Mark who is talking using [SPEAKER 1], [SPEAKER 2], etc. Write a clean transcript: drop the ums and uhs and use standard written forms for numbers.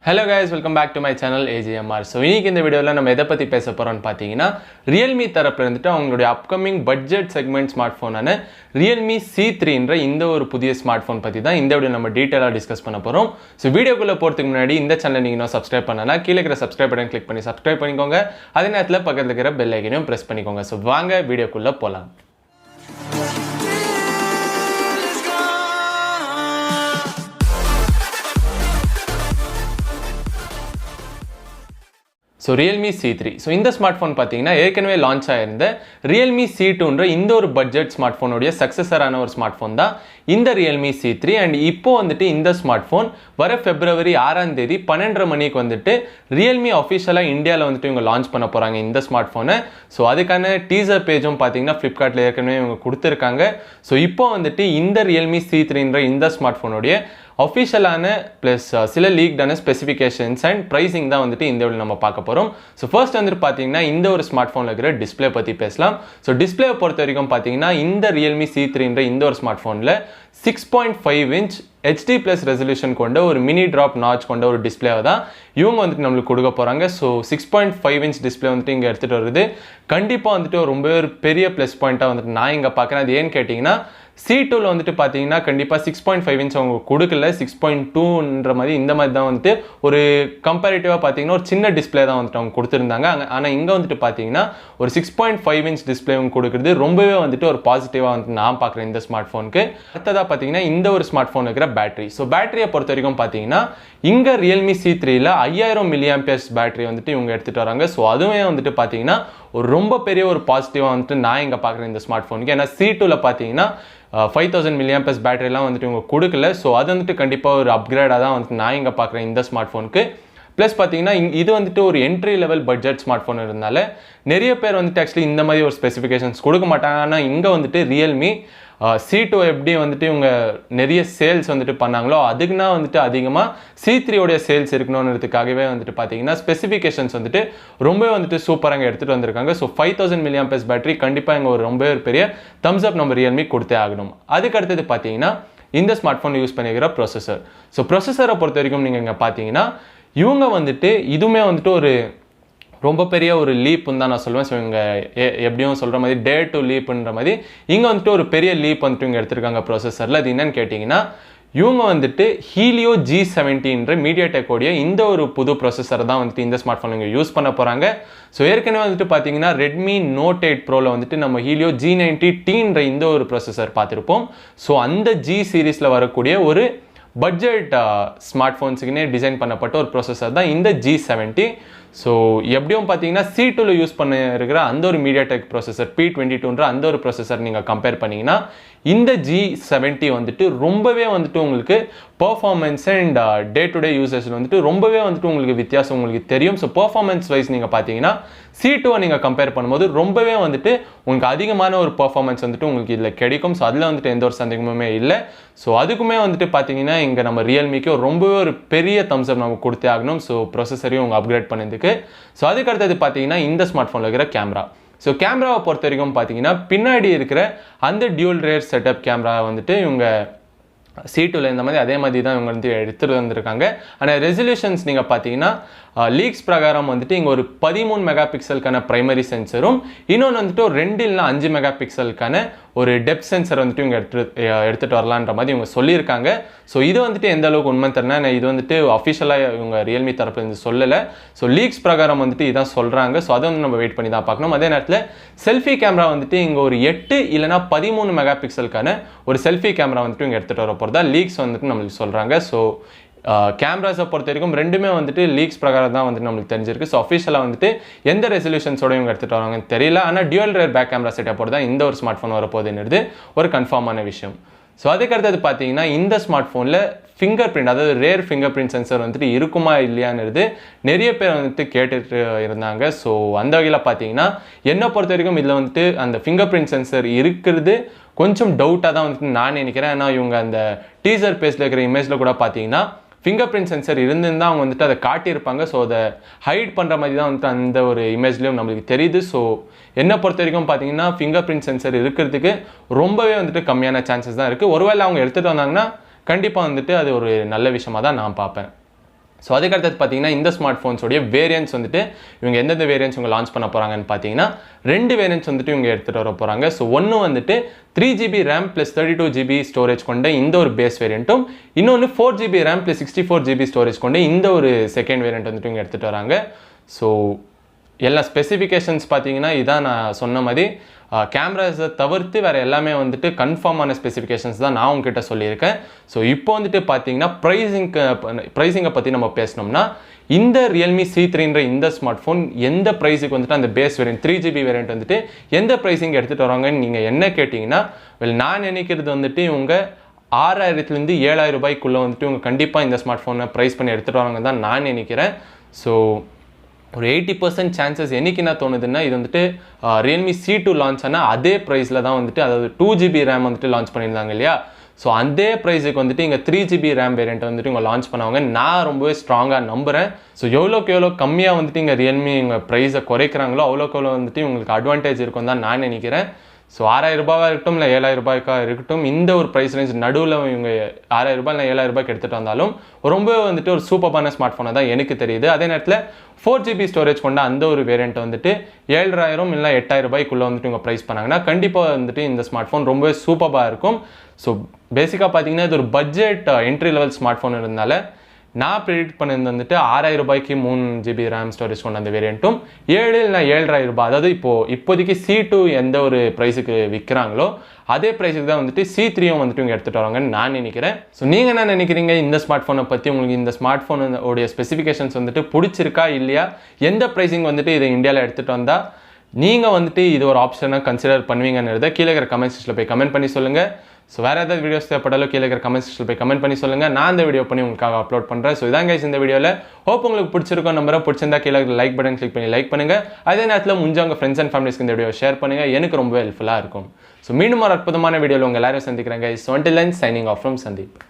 [SPEAKER 1] Hello guys, welcome back to my channel AGMR. So இன்னைக்கு இந்த வீடியோல நம்ம எதை பத்தி பேச போறோம்னு பாத்தீங்கன்னா Realme தரப்புல இருந்துட்டு அவங்களுடைய அப்கமிங் பட்ஜெட் செக்மெண்ட் ஸ்மார்ட்போனான Realme C3 என்ற இந்த ஒரு புதிய ஸ்மார்ட்போன் பத்தி தான் இந்த வீடியோ நம்ம டீடைலா டிஸ்கஸ் பண்ண போறோம். சோ வீடியோக்குள்ள போறதுக்கு முன்னாடி இந்த சேனலை நீங்க இன்னும் சப்ஸ்கிரைப் பண்ணலனா கீழ இருக்கிற சப்ஸ்கிரைப் பட்டன் கிளிக் பண்ணி சப்ஸ்கிரைப் பண்ணிக்கோங்க. அதே நேரத்துல பக்கத்துல இருக்கிற பெல் ஐகானையும் பிரஸ் பண்ணிக்கோங்க. சோ வாங்க வீடியோக்குள்ள போலாம். So Realme C3. So இந்த ஸ்மார்ட்போன் பாத்தீங்கன்னா ஏற்கனவே லான்ச் ஆயிருந்த Realme C2 என்ற இந்த ஒரு பட்ஜெட் ஸ்மார்ட்போனுடைய சக்சஸரான ஒரு ஸ்மார்ட்போன் தான் இந்த Realme C3 and இப்போ வந்துட்டு இந்த ஸ்மார்ட்போன் வர February 6ஆம் தேதி 12:30 மணிக்கு வந்துட்டு Realme ஆபீஷியலா இந்தியால வந்துட்டு இவங்க லான்ச் பண்ண போறாங்க இந்த ஸ்மார்ட்போனை. சோ அதுக்கான டீசர் பேஜும் பாத்தீங்கன்னா Flipkartல ஏற்கனவே இவங்க கொடுத்திருக்காங்க. சோ இப்போ வந்துட்டு இந்த Realme C3 என்ற இந்த ஸ்மார்ட்போனுடைய ஆஃபிஷியலான ப்ளஸ் சில லீக்டான ஸ்பெசிஃபிகேஷன்ஸ் அண்ட் ப்ரைஸிங் தான் வந்துட்டு இந்த வீடியோவில் நம்ம பார்க்க போகிறோம். ஸோ ஃபர்ஸ்ட் வந்துட்டு பார்த்தீங்கன்னா இந்த ஒரு ஸ்மார்ட் ஃபோனில் இருக்கிற டிஸ்பிளே பற்றி பேசலாம். ஸோ டிஸ்பிளே பொறுத்த வரைக்கும் பார்த்தீங்கன்னா இந்த Realme C3 என்ற இந்த ஒரு ஸ்மார்ட் ஃபோனில் 6.5 inch HD plus ரெசல்யூஷன் கொண்ட ஒரு மினி ட்ராப் நாச் கொண்ட ஒரு டிஸ்பிளேவை தான் இவங்க வந்துட்டு நம்மளுக்கு கொடுக்க போகிறாங்க. ஸோ 6.5 inch டிஸ்பிளே வந்துட்டு இங்கே எடுத்துகிட்டு வருது கண்டிப்பாக வந்துட்டு ரொம்பவே ஒரு பெரிய ப்ளஸ் பாயிண்ட்டாக வந்துட்டு நான் இங்கே பார்க்குறேன். அது ஏன்னு கேட்டிங்கன்னா C2ல வந்துட்டு பார்த்தீங்கன்னா கண்டிப்பாக 6.5 inch அவங்க கொடுக்கல, 6.2ன்ற மாதிரி இந்த மாதிரி தான் வந்துட்டு ஒரு கம்பேரிட்டிவாக பார்த்தீங்கன்னா ஒரு சின்ன டிஸ்பிளே தான் வந்துட்டு அவங்க கொடுத்துருந்தாங்க. ஆனால் இங்கே வந்துட்டு பார்த்தீங்கன்னா ஒரு 6.5 inch டிஸ்பிளே அவங்க கொடுக்குறது ரொம்பவே வந்துட்டு ஒரு பாசிட்டிவாக வந்துட்டு நான் பார்க்குறேன் இந்த ஸ்மார்ட் ஃபோனுக்கு. அடுத்ததாக பார்த்தீங்கன்னா இந்த ஒரு ஸ்மார்ட் ஃபோன் இருக்கிற பேட்டரி. ஸோ பேட்டரியை பொறுத்த வரைக்கும் பார்த்தீங்கன்னா இங்கே Realme C3ல 5000 mAh பேட்டரி வந்துட்டு இவங்க எடுத்துகிட்டு வராங்க. ஸோ அதுவே வந்துட்டு பார்த்தீங்கன்னா ஒரு ரொம்ப பெரிய ஒரு பாசிட்டிவாக வந்துட்டு நான் இங்கே பார்க்குறேன் இந்த ஸ்மார்ட் ஃபோனுக்கு. ஏன்னா C2ல பார்த்தீங்கன்னா 5000 mAh பேட்டரிலாம் வந்துட்டு இவங்க கொடுக்கல. ஸோ அது வந்துட்டு கண்டிப்பாக ஒரு அப்கிரேடாக தான் வந்துட்டு நான் இங்கே பார்க்குறேன் இந்த ஸ்மார்ட் ஃபோனுக்கு. ப்ளஸ் பார்த்தீங்கன்னா இது வந்துட்டு ஒரு entry level budget smart phone இருந்தால நிறைய பேர் வந்துட்டு ஆக்சுவலி இந்த மாதிரி ஒரு ஸ்பெசிஃபிகேஷன்ஸ் கொடுக்க மாட்டாங்க. ஆனால் இங்கே வந்துட்டு Realme C2 எப்படி வந்துட்டு இவங்க நிறைய சேல்ஸ் வந்துட்டு பண்ணாங்களோ அதுக்குன்னா வந்துட்டு அதிகமாக C3 சேல்ஸ் இருக்கணுன்றதுக்காகவே வந்துட்டு பார்த்தீங்கன்னா ஸ்பெசிஃபிகேஷன்ஸ் வந்துட்டு ரொம்பவே வந்துட்டு சூப்பராக எடுத்துகிட்டு வந்திருக்காங்க. ஸோ 5000 mAh பேட்டரி கண்டிப்பாக இங்கே ஒரு ரொம்ப பெரிய தம்ஸ் அப் நம்ம Realme கொடுத்தே ஆகணும். அதுக்கு அடுத்தது பார்த்தீங்கன்னா இந்த ஸ்மார்ட் ஃபோன் யூஸ் பண்ணிக்கிற ப்ரொசஸர். ஸோ ப்ரொசஸரை பொறுத்த வரைக்கும் நீங்கள் இங்கே பார்த்தீங்கன்னா இவங்க வந்துட்டு இதுவுமே வந்துட்டு ஒரு ரொம்ப பெரிய ஒரு லீப்புன்னு தான் நான் சொல்லுவேன். ஸோ இங்கே எப்படியும் சொல்கிற மாதிரி டே டு லீப்புன்ற மாதிரி இங்கே வந்துட்டு ஒரு பெரிய லீப் வந்துட்டு இங்கே எடுத்திருக்காங்க ப்ரொசஸரில். அது என்னன்னு கேட்டிங்கன்னா இவங்க வந்துட்டு Helio G70 மீடியாடெக்கோடைய இந்த ஒரு புது ப்ரொசஸரை தான் வந்துட்டு இந்த ஸ்மார்ட் ஃபோன் இங்கே யூஸ் பண்ண போகிறாங்க. ஸோ ஏற்கனவே வந்துட்டு பார்த்தீங்கன்னா Redmi Note 8 Proவில் வந்துட்டு நம்ம Helio G90T இந்த ஒரு ப்ரொசஸர் பார்த்துருப்போம். ஸோ அந்த G சீரீஸில் வரக்கூடிய ஒரு பட்ஜெட் ஸ்மார்ட் ஃபோன்ஸுக்குன்னே டிசைன் பண்ணப்பட்ட ஒரு ப்ரொசஸர் தான் இந்த G70. ஸோ எப்படியும் பார்த்தீங்கன்னா C2ல யூஸ் பண்ண இருக்கிற அந்த ஒரு மீடியாடெக் ப்ரொசஸர் P22 அந்த ஒரு ப்ரொசஸர் நீங்கள் கம்பேர் பண்ணிங்கன்னா இந்த G70 வந்துட்டு ரொம்பவே வந்துட்டு உங்களுக்கு performance and day to day யூசேஜில் வந்துட்டு ரொம்பவே வந்துட்டு உங்களுக்கு வித்தியாசம் உங்களுக்கு தெரியும். ஸோ பர்ஃபார்மன்ஸ் வைஸ் நீங்கள் பார்த்தீங்கன்னா C2வை நீங்கள் கம்பேர் பண்ணும்போது ரொம்பவே வந்துட்டு உங்களுக்கு அதிகமான ஒரு பர்ஃபார்மன்ஸ் வந்துட்டு உங்களுக்கு இதில் கிடைக்கும். ஸோ அதில் வந்துட்டு எந்த ஒரு சந்தேகமுமே இல்லை. ஸோ அதுக்குமே வந்துட்டு பார்த்தீங்கன்னா இங்கே நம்ம Realmeக்கு ரொம்பவே ஒரு பெரிய தம்ஸ் அப் நம்ம கொடுத்தே ஆகணும். ஸோ ப்ரொசஸரையும் அவங்க அப்கிரேட் பண்ணதுக்கு. ஸோ அதுக்கு அடுத்தது பார்த்தீங்கன்னா இந்த ஸ்மார்ட் ஃபோனில் இருக்கிற கேமரா. ஸோ கேமராவை பொறுத்த வரைக்கும் பார்த்தீங்கன்னா பின்னாடி இருக்கிற அந்த டியூல் ரேர் செட்டப் கேமரா வந்துட்டு இவங்க C2ல இந்த மாதிரி அதே மாதிரி தான் இவங்க வந்து எடுத்துகிட்டு வந்திருக்காங்க. ஆனால் ரெசல்யூஷன்ஸ் நீங்கள் பார்த்தீங்கன்னா லீக்ஸ் பிரகாரம் வந்துட்டு இங்கே ஒரு 13 மெகா பிக்சலுக்கான பிரைமரி சென்சரும் இன்னொன்று வந்துட்டு ஒரு 2 இல்லைனா 5 மெகா பிக்சலுக்கான ஒரு டெப்த் சென்சர் வந்துட்டு இவங்க எடுத்துகிட்டு வரலான்ற மாதிரி இவங்க சொல்லியிருக்காங்க. ஸோ இது வந்துட்டு எந்த அளவுக்கு உண்மை தரேன்னா இது வந்துட்டு அஃபிஷியலாக இவங்க Realme தரப்புல இருந்து சொல்லலை. ஸோ லீக்ஸ் பிரகாரம் வந்துட்டு இதான் சொல்கிறாங்க. ஸோ அதை வந்து நம்ம வெயிட் பண்ணி தான் பார்க்கணும். அதே நேரத்தில் செல்ஃபி கேமரா வந்துட்டு இங்கே ஒரு 8 இல்லைனா 13 மெகா பிக்சலுக்கான ஒரு செல்ஃபி கேமரா வந்துட்டு இவங்க எடுத்துகிட்டு வர போகிறதா லீக்ஸ் வந்துட்டு நம்மளுக்கு சொல்கிறாங்க. ஸோ கேமராஸை பொறுத்த வரைக்கும் ரெண்டுமே வந்துட்டு லீக்ஸ் பிரகாரம் தான் வந்துட்டு நம்மளுக்கு தெரிஞ்சிருக்கு. ஸோ அஃபிஷியலாக வந்துட்டு எந்த ரெசல்யூஷன்ஸோட இவங்க எடுத்துகிட்டு வராங்கன்னு தெரியல. ஆனால் டியூல் ரேர் பேக் கேமரா செட்டப்போடு தான் இந்த ஒரு ஸ்மார்ட் ஃபோன் வரப்போகுதுன்றது ஒரு கன்ஃபார்மான விஷயம். ஸோ அதுக்கடுத்தது பார்த்தீங்கன்னா இந்த ஸ்மார்ட் ஃபோனில் ஃபிங்கர் பிரிண்ட் அதாவது ரேர் ஃபிங்கர் பிரிண்ட் சென்சர் வந்துட்டு இருக்குமா இல்லையான்றது நிறைய பேர் வந்துட்டு கேட்டுட்டு இருந்தாங்க. ஸோ அந்த வகையில் பார்த்தீங்கன்னா என்னை பொறுத்த வரைக்கும் இதில் வந்துட்டு அந்த ஃபிங்கர் பிரிண்ட் சென்சர் இருக்கிறது கொஞ்சம் டவுட்டாக தான் வந்துட்டு நான் நினைக்கிறேன். ஏன்னா இவங்க அந்த டீசர் பேஜில் இருக்கிற இமேஜில் கூட பார்த்தீங்கன்னா ஃபிங்கர் பிரிண்ட் சென்சர் இருந்துன்னு தான் அவங்க வந்துட்டு அதை காட்டியிருப்பாங்க. ஸோ அதை ஹைட் பண்ணுற மாதிரி தான் வந்துட்டு அந்த ஒரு இமேஜ்லேயும் நம்மளுக்கு தெரியுது. ஸோ என்னை பொறுத்த வரைக்கும் பார்த்தீங்கன்னா ஃபிங்கர் பிரிண்ட் சென்சர் இருக்கிறதுக்கு ரொம்பவே வந்துட்டு கம்மியான சான்சஸ் தான் இருக்குது. ஒருவேளை அவங்க எடுத்துகிட்டு வந்தாங்கன்னா கண்டிப்பாக வந்துட்டு அது ஒரு நல்ல விஷயமாக தான் நான் பார்ப்பேன். ஸோ அதுக்கடுத்தது பார்த்தீங்கன்னா இந்த ஸ்மார்ட் ஃபோன்ஸோடைய வேரியன்ட்ஸ் வந்துட்டு இவங்க எந்தெந்த வேரியன்ட்ஸ் இவங்க லான்ச் பண்ண போகிறாங்கன்னு பார்த்தீங்கன்னா 2 வேரியன்ட்ஸ் வந்துட்டு இவங்க எடுத்துகிட்டு வர போகிறாங்க. ஸோ ஒன்று வந்துட்டு 3GB RAM + 32GB ஸ்டோரேஜ் கொண்ட இந்த ஒரு பேஸ் வேரியண்ட்டும், இன்னொன்று 4GB RAM + 64GB ஸ்டோரேஜ் கொண்ட இந்த ஒரு செகண்ட் வேரியண்ட் வந்துட்டு இவங்க எடுத்துகிட்டு வராங்க. ஸோ எல்லா ஸ்பெசிஃபிகேஷன்ஸ் பார்த்தீங்கன்னா இதான் நான் சொன்ன மாதிரி கேமராஸை தவிர்த்து வேறு எல்லாமே வந்துட்டு கன்ஃபார்மான ஸ்பெசிஃபிகேஷன்ஸ் தான் நான் உங்ககிட்ட சொல்லியிருக்கேன். ஸோ இப்போ வந்துட்டு பார்த்தீங்கன்னா ப்ரைஸிங்கை பற்றி நம்ம பேசினோம்னா இந்த Realme C3ன்ற இந்த ஸ்மார்ட் ஃபோன் எந்த ப்ரைஸுக்கு வந்துட்டு அந்த பேஸ் வேரியன்ட் 3GB வேரியன்ட் வந்துட்டு எந்த ப்ரைஸிங் எடுத்துகிட்டு வராங்கன்னு நீங்கள் என்ன கேட்டிங்கன்னா, நான் நினைக்கிறது வந்துட்டு இவங்க 6000லேருந்து 7000 ரூபாய்க்குள்ளே வந்துட்டு இவங்க கண்டிப்பாக இந்த ஸ்மார்ட் ஃபோனை ப்ரைஸ் பண்ணி எடுத்துகிட்டு வராங்க தான் நான் நினைக்கிறேன். ஸோ ஒரு 80% சான்சஸ் என்னைக்கு என்ன தோணுதுன்னா, இது வந்துட்டு Realme C2 லான்ச் ஆனால் அதே ப்ரைஸில் தான் வந்துட்டு, அதாவது 2GB RAM வந்துட்டு லான்ச் பண்ணியிருந்தாங்க இல்லையா, ஸோ அதே ப்ரைஸுக்கு வந்துட்டு இங்கே 3GB RAM வேரியண்ட் வந்துட்டு இவங்க லான்ச் பண்ணுவாங்க நான் ரொம்பவே ஸ்ட்ராங்காக நம்புகிறேன். ஸோ எவ்வளோக்கு எவ்வளோ கம்மியாக வந்துட்டு இங்கே Realme இவங்க ப்ரைஸை குறைக்கிறாங்களோ அவ்வளோக்கு எவ்வளோ வந்துட்டு உங்களுக்கு அட்வான்டேஜ் இருக்கும் தான் நான் நினைக்கிறேன். ஸோ 6000 ரூபாவாக இருக்கட்டும் இல்லை 7000 ரூபாய்க்காக இருக்கட்டும், இந்த ஒரு ப்ரைஸ் ரேஞ்ச் நடுவில் இவங்க 6000 ரூபாய் இல்லை 7000 ரூபாய்க்கு எடுத்துகிட்டு வந்தாலும் ரொம்ப வந்துட்டு ஒரு சூப்பரான ஸ்மார்ட் ஃபோனை தான் எனக்கு தெரியுது. அதே நேரத்தில் 4GB ஸ்டோரேஜ் கொண்ட அந்த ஒரு வேரியண்ட் வந்துட்டு 7000 இல்லை 8000 ரூபாய்க்குள்ளே வந்துட்டு இவங்க ப்ரைஸ் பண்ணாங்கன்னா கண்டிப்பாக வந்துட்டு இந்த ஸ்மார்ட் ஃபோன் ரொம்பவே சூப்பராக இருக்கும். ஸோ பேசிக்காக பார்த்தீங்கன்னா இது ஒரு budget entry level smart phone இருந்தனால நான் ப்ரெடிக்ட் பண்ணியிருந்தது வந்துட்டு 6000 ரூபாய்க்கு 3GB RAM ஸ்டோரேஜ் கொண்ட அந்த வேரியண்ட்டும் 7 இல்லை 7000 ரூபாய், அதாவது இப்போதைக்கு C2 எந்த ஒரு ப்ரைஸுக்கு விற்கிறாங்களோ அதே ப்ரைஸுக்கு தான் வந்துட்டு C3யும் வந்துட்டு இவங்க எடுத்துகிட்டு வராங்கன்னு நான் நினைக்கிறேன். ஸோ நீங்கள் என்ன நினைக்கிறீங்க இந்த ஸ்மார்ட் ஃபோனை பற்றி? உங்களுக்கு இந்த ஸ்மார்ட் ஃபோனோடைய ஸ்பெசிஃபிகேஷன்ஸ் வந்துட்டு பிடிச்சிருக்கா இல்லையா? எந்த ப்ரைஸிங் வந்துட்டு இதை இந்தியாவில் எடுத்துகிட்டு வந்தால் நீங்கள் வந்துட்டு இது ஒரு ஆப்ஷனாக கன்சிடர் பண்ணுவீங்கன்றதை கீழே இருக்கிற கமெண்ட் செக்ஷனில் போய் கமெண்ட் பண்ணி சொல்லுங்கள். ஸோ வேறு ஏதாவது வீடியோஸ் தேவைப்பட்டாலும் கீழே இருக்கிற கமெண்ட் செக்ஷனில் போய் கமெண்ட் பண்ணி சொல்லுங்கள். நான் இந்த வீடியோ பண்ணி உங்களுக்காக அப்லோட் பண்ணுறேன். ஸோ இதான் கைஸ் இந்த வீடியோவில். ஹோப் உங்களுக்கு பிடிச்சிருக்கோம் நம்பரை. பிடிச்சிருந்தா கீழே லைக் பட்டன் கிளிக் பண்ணி லைக் பண்ணுங்கள். அதே நேரத்தில் முடிஞ்ச உங்கள் ஃப்ரெண்ட்ஸ் அண்ட் ஃபேமிலிஸ்க்கு இந்த வீடியோ ஷேர் பண்ணுங்கள். எனக்கு ரொம்ப ஹெல்ப்ஃபுல்லாக இருக்கும். ஸோ மீண்டும் ஒரு அற்புதமான வீடியோவில் உங்கள் எல்லாரும் சந்திக்கிறேன் guys. So until then, signing off from Sandeep.